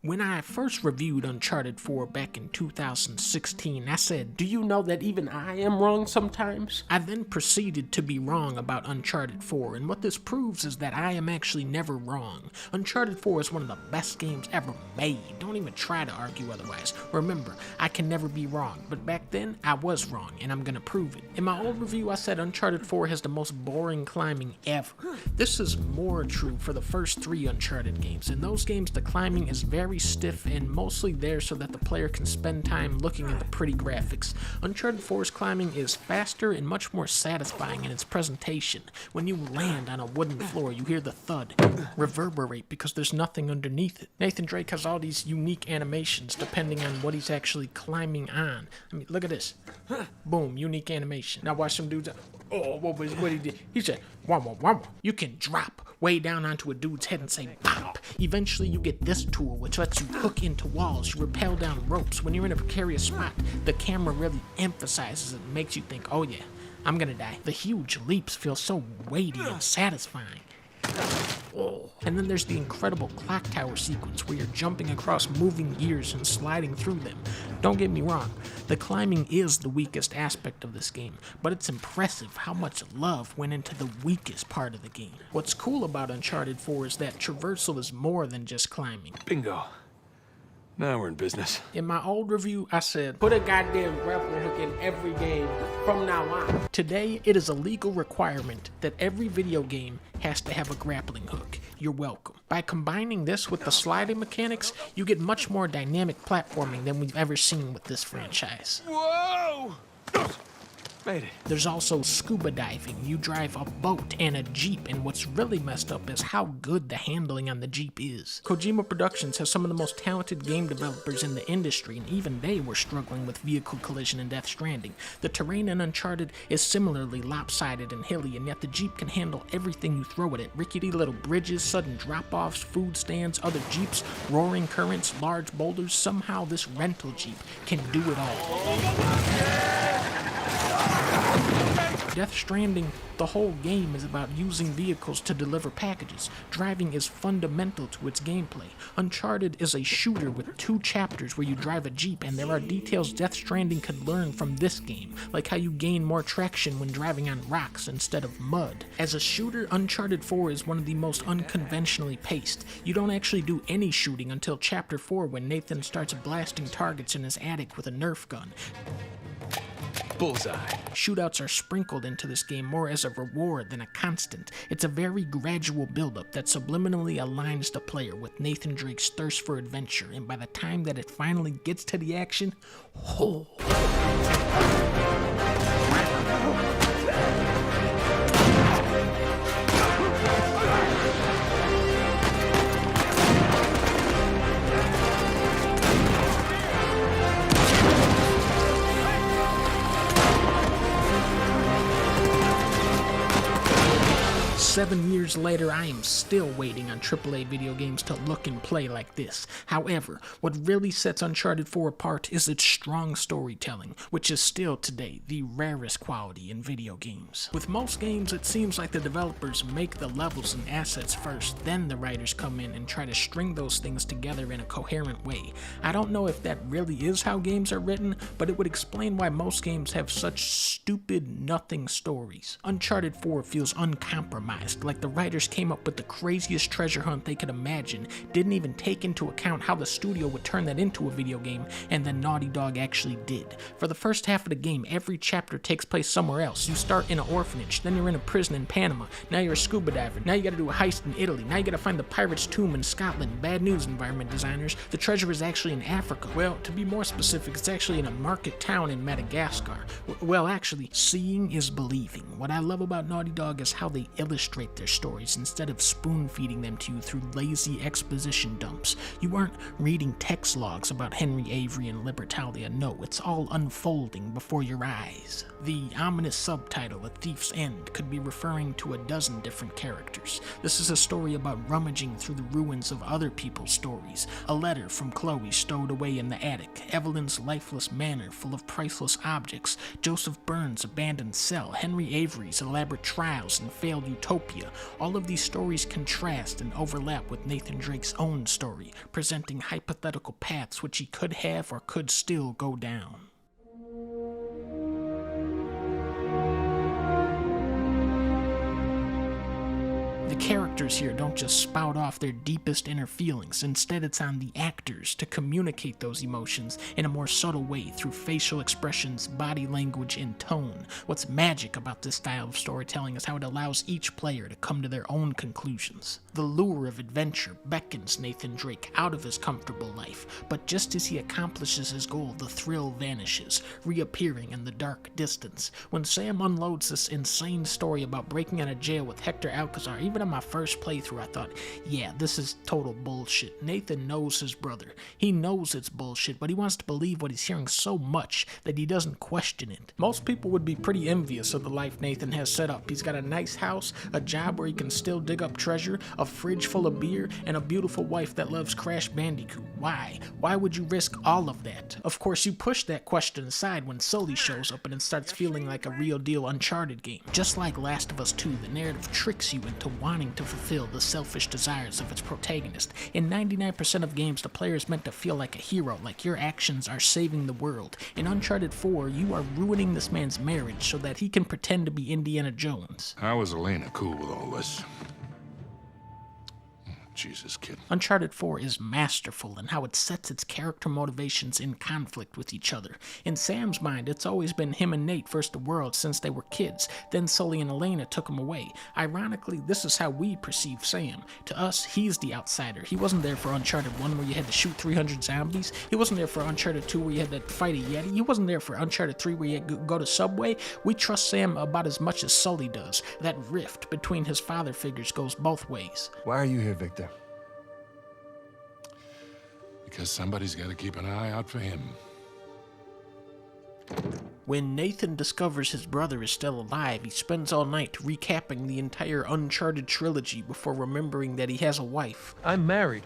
When I first reviewed Uncharted 4 back in 2016, I said, "Do you know that even I am wrong sometimes?" I then proceeded to be wrong about Uncharted 4, and what this proves is that I am actually never wrong. Uncharted 4 is one of the best games ever made. Don't even try to argue otherwise. Remember, I can never be wrong, but back then, I was wrong, and I'm gonna prove it. In my old review, I said Uncharted 4 has the most boring climbing ever. This is more true for the first 3 Uncharted games. In those games, the climbing is very stiff and mostly there so that the player can spend time looking at the pretty graphics. Uncharted 4's climbing is faster and much more satisfying in its presentation. When you land on a wooden floor, you hear the thud reverberate because there's nothing underneath it. Nathan Drake has all these unique animations depending on what he's actually climbing on. I mean, look at this. Boom, unique animation. Now watch some dudes. Oh, what he did? He said, womma womma. You can drop way down onto a dude's head and say pop. Eventually you get this tool which lets you hook into walls, you rappel down ropes. When you're in a precarious spot, the camera really emphasizes it and makes you think, oh yeah, I'm gonna die. The huge leaps feel so weighty and satisfying. Oh. And then there's the incredible clock tower sequence where you're jumping across moving gears and sliding through them. Don't get me wrong, the climbing is the weakest aspect of this game, but it's impressive how much love went into the weakest part of the game. What's cool about Uncharted 4 is that traversal is more than just climbing. Bingo. Now we're in business. In my old review, I said, put a goddamn grappling hook in every game from now on. Today, it is a legal requirement that every video game has to have a grappling hook. You're welcome. By combining this with the sliding mechanics, you get much more dynamic platforming than we've ever seen with this franchise. Whoa! Made it. There's also scuba diving. You drive a boat and a Jeep, and what's really messed up is how good the handling on the Jeep is. Kojima Productions has some of the most talented game developers in the industry, and even they were struggling with vehicle collision in Death Stranding. The terrain in Uncharted is similarly lopsided and hilly, and yet the Jeep can handle everything you throw at it. Rickety little bridges, sudden drop-offs, food stands, other Jeeps, roaring currents, large boulders. Somehow this rental Jeep can do it all. Death Stranding, the whole game is about using vehicles to deliver packages. Driving is fundamental to its gameplay. Uncharted is a shooter with 2 chapters where you drive a Jeep, and there are details Death Stranding could learn from this game, like how you gain more traction when driving on rocks instead of mud. As a shooter, Uncharted 4 is one of the most unconventionally paced. You don't actually do any shooting until Chapter 4 when Nathan starts blasting targets in his attic with a Nerf gun. Bullseye. Shootouts are sprinkled into this game more as a reward than a constant. It's a very gradual buildup that subliminally aligns the player with Nathan Drake's thirst for adventure, and by the time that it finally gets to the action, oh. 7 years later, I am still waiting on AAA video games to look and play like this. However, what really sets Uncharted 4 apart is its strong storytelling, which is still today the rarest quality in video games. With most games, it seems like the developers make the levels and assets first, then the writers come in and try to string those things together in a coherent way. I don't know if that really is how games are written, but it would explain why most games have such stupid, nothing stories. Uncharted 4 feels uncompromised, like the writers came up with the craziest treasure hunt they could imagine, didn't even take into account how the studio would turn that into a video game, and then Naughty Dog actually did. For the first half of the game, every chapter takes place somewhere else. You start in an orphanage, then you're in a prison in Panama, now you're a scuba diver, now you gotta do a heist in Italy, now you gotta find the pirate's tomb in Scotland. Bad news, environment designers, the treasure is actually in Africa. Well, to be more specific, it's actually in a market town in Madagascar. Well, actually, seeing is believing. What I love about Naughty Dog is how they illustrate their stories instead of spoon-feeding them to you through lazy exposition dumps. You aren't reading text logs about Henry Avery and Libertalia. No, it's all unfolding before your eyes. The ominous subtitle, A Thief's End, could be referring to a dozen different characters. This is a story about rummaging through the ruins of other people's stories. A letter from Chloe stowed away in the attic, Evelyn's lifeless manor full of priceless objects, Joseph Burns' abandoned cell, Henry Avery's elaborate trials and failed utopia, utopia. All of these stories contrast and overlap with Nathan Drake's own story, presenting hypothetical paths which he could have or could still go down. The characters here don't just spout off their deepest inner feelings. Instead, it's on the actors to communicate those emotions in a more subtle way through facial expressions, body language, and tone. What's magic about this style of storytelling is how it allows each player to come to their own conclusions. The lure of adventure beckons Nathan Drake out of his comfortable life, but just as he accomplishes his goal, the thrill vanishes, reappearing in the dark distance. When Sam unloads this insane story about breaking out of jail with Hector Alcazar, even on my first playthrough, I thought, yeah, this is total bullshit. Nathan knows his brother. He knows it's bullshit, but he wants to believe what he's hearing so much that he doesn't question it. Most people would be pretty envious of the life Nathan has set up. He's got a nice house, a job where he can still dig up treasure, a fridge full of beer, and a beautiful wife that loves Crash Bandicoot. Why? Why would you risk all of that? Of course, you push that question aside when Sully shows up and it starts feeling like a real deal Uncharted game. Just like Last of Us 2, the narrative tricks you into wanting to fulfill the selfish desires of its protagonist. In 99% of games, the player is meant to feel like a hero, like your actions are saving the world. In Uncharted 4, you are ruining this man's marriage so that he can pretend to be Indiana Jones. How is Elena cool with all this? Jesus, kid. Uncharted 4 is masterful in how it sets its character motivations in conflict with each other. In Sam's mind, it's always been him and Nate versus the world since they were kids. Then Sully and Elena took him away. Ironically, this is how we perceive Sam. To us, he's the outsider. He wasn't there for Uncharted 1 where you had to shoot 300 zombies. He wasn't there for Uncharted 2 where you had to fight a Yeti. He wasn't there for Uncharted 3 where you had to go to Subway. We trust Sam about as much as Sully does. That rift between his father figures goes both ways. Why are you here, Victor? Because somebody's got to keep an eye out for him. When Nathan discovers his brother is still alive, he spends all night recapping the entire Uncharted trilogy before remembering that he has a wife. I'm married.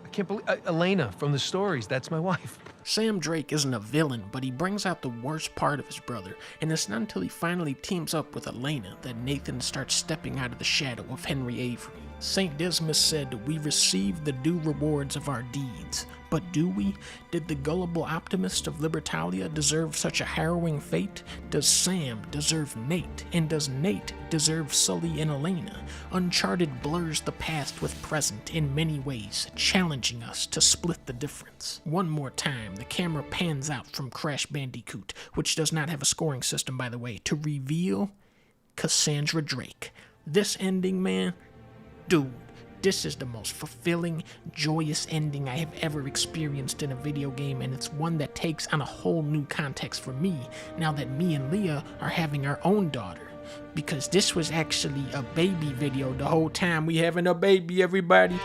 I can't believe... Elena from the stories, that's my wife. Sam Drake isn't a villain, but he brings out the worst part of his brother, and it's not until he finally teams up with Elena that Nathan starts stepping out of the shadow of Henry Avery. St. Dismas said, "We receive the due rewards of our deeds." But do we? Did the gullible optimist of Libertalia deserve such a harrowing fate? Does Sam deserve Nate? And does Nate deserve Sully and Elena? Uncharted blurs the past with present in many ways, challenging us to split the difference. One more time, the camera pans out from Crash Bandicoot, which does not have a scoring system, by the way, to reveal Cassandra Drake. This ending, man, dude, this is the most fulfilling, joyous ending I have ever experienced in a video game, and it's one that takes on a whole new context for me now that me and Leah are having our own daughter. Because this was actually a baby video the whole time. We having a baby, everybody.